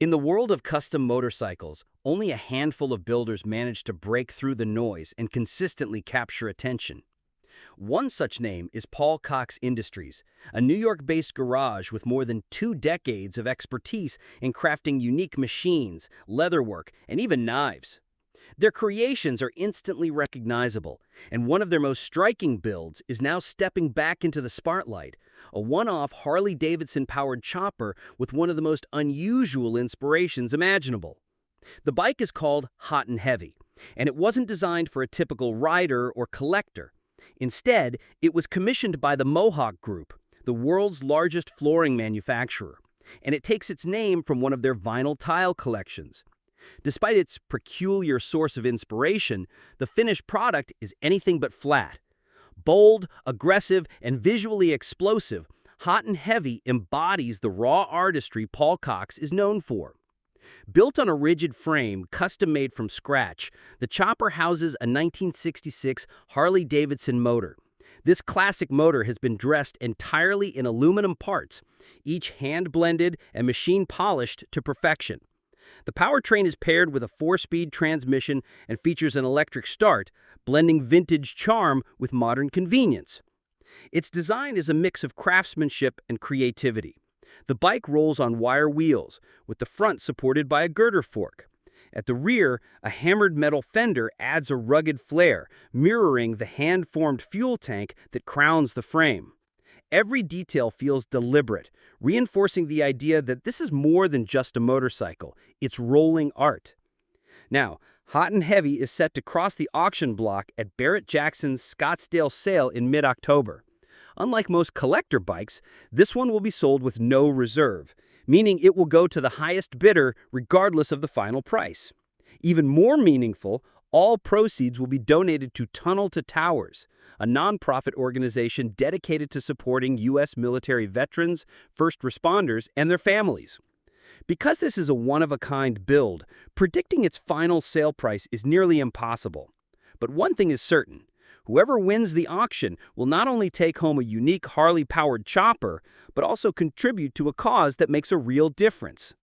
In the world of custom motorcycles, only a handful of builders manage to break through the noise and consistently capture attention. One such name is Paul Cox Industries, a New York-based garage with more than 2 decades of expertise in crafting unique machines, leatherwork, and even knives. Their creations are instantly recognizable, and one of their most striking builds is now stepping back into the spotlight, a one-off Harley-Davidson-powered chopper with one of the most unusual inspirations imaginable. The bike is called Hot and Heavy, and it wasn't designed for a typical rider or collector. Instead, it was commissioned by the Mohawk Group, the world's largest flooring manufacturer, and it takes its name from one of their vinyl tile collections. Despite its peculiar source of inspiration, the finished product is anything but flat. Bold, aggressive, and visually explosive, Hot and Heavy embodies the raw artistry Paul Cox is known for. Built on a rigid frame custom-made from scratch, the chopper houses a 1966 Harley-Davidson motor. This classic motor has been dressed entirely in aluminum parts, each hand-blended and machine-polished to perfection. The powertrain is paired with a 4-speed transmission and features an electric start, blending vintage charm with modern convenience. Its design is a mix of craftsmanship and creativity. The bike rolls on wire wheels, with the front supported by a girder fork. At the rear, a hammered metal fender adds a rugged flair, mirroring the hand-formed fuel tank that crowns the frame. Every detail feels deliberate, reinforcing the idea that this is more than just a motorcycle, it's rolling art. Now, Hot and Heavy is set to cross the auction block at Barrett-Jackson's Scottsdale sale in mid-October. Unlike most collector bikes, this one will be sold with no reserve, meaning it will go to the highest bidder regardless of the final price. Even more meaningful, all proceeds will be donated to Tunnel to Towers, a nonprofit organization dedicated to supporting U.S. military veterans, first responders, and their families. Because this is a one-of-a-kind build, predicting its final sale price is nearly impossible. But one thing is certain. Whoever wins the auction will not only take home a unique Harley-powered chopper, but also contribute to a cause that makes a real difference.